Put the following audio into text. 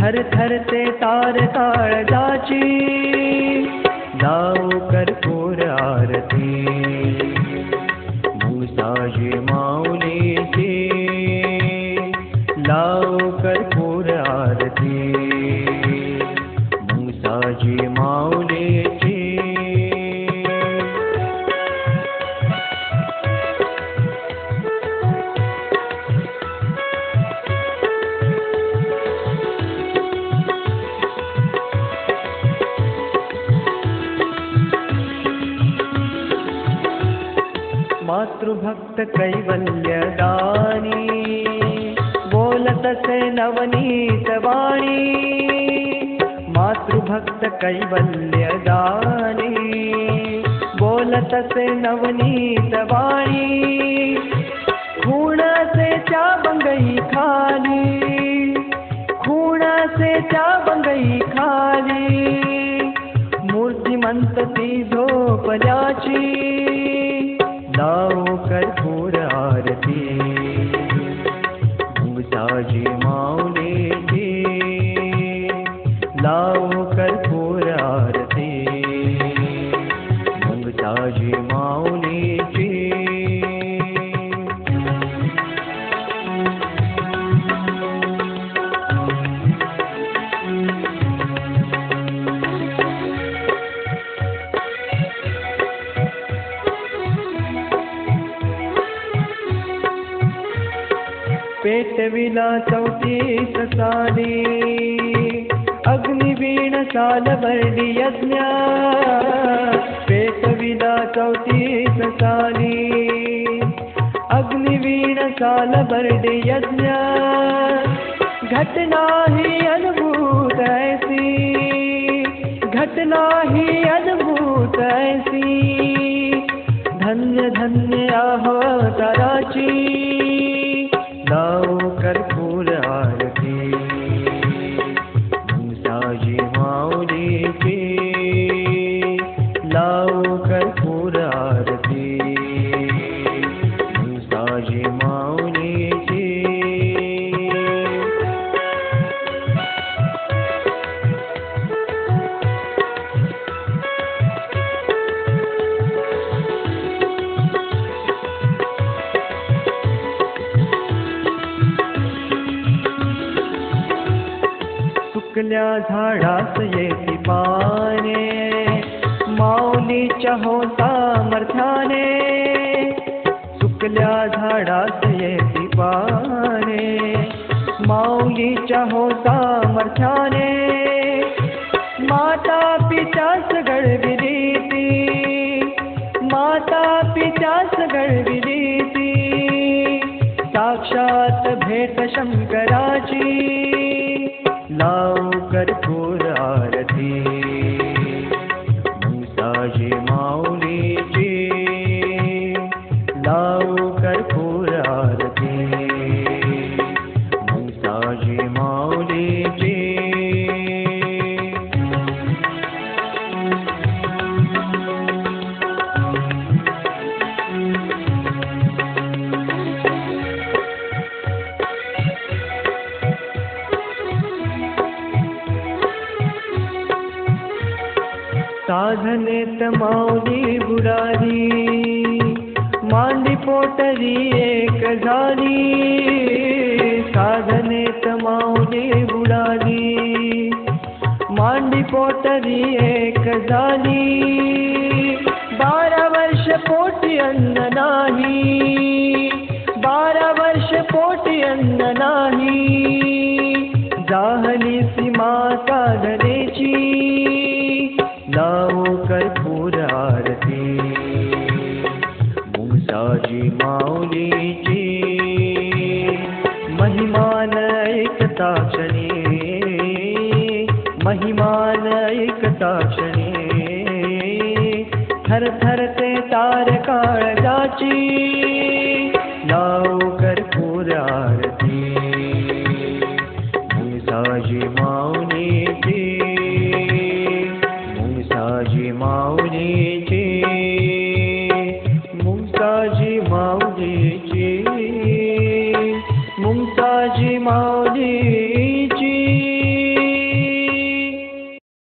थरथरते तार काळजाची, लावू कर्पूर आरती मुसाजी माऊलीची, लावू कर्पूर आरती मुसाजी माऊलीची. मातृभक्त कैवल्यदानी, बोलतसे नवनीत वाणी. मातृभक्त कैवल्यदानी, बोलतसे नवनीत वाणी. खूणासेच्या बंगई खाली, खूणासेच्या बंगई खाली, मूर्तिमंत ती झोपल्याची, लावू कर्पूर आरती मुसाजी माऊलीची, लावू कर्पूर आरती मुसाजी माऊलीची. पेटविला 34 साली, अग्निवीण सालवर्णी यज्ञ. पेटविला 34 साली, अग्निवीण सालवर्णी यज्ञ. घटना ही अद्भुत ऐसी, घटना ही अद्भुत ऐसी, धन्य धन्य अवताराची, लावू कर्पूर आरती मुसाजी माऊलीची, लावू कर्पूर आरती मुसाजी माऊलीची. सुकल्या झाडास येती पाने, माऊलीच्या हो सामर्थ्याने. सुकल्या झाडास येती पाने, माऊलीच्या हो सामर्थ्याने. माता पित्यास घडविली ती, माता पित्यास घडविली ती, साक्षात भेट शंकराची, लावू कर्पूर आरती मुसाजी माऊलीची, लावू कर्पूर आरती मुसाजी माऊलीची. साधनेत माऊली बुडाली, मांडी पोटरी एक झाली. साधनेत माऊली बुडाली, मांडी पोटरी एक झाली. 12 वर्ष पोटी अन्न नाही, 12 वर्ष पोटी अन्न नाही, जाहली सीमा साधनेची, लावू कर्पूर आरती मुसाजी माऊलीची. महिमान ऐकता क्षणी, महिमान ऐकता क्षणी, थरथरते तार काळजाची, लावू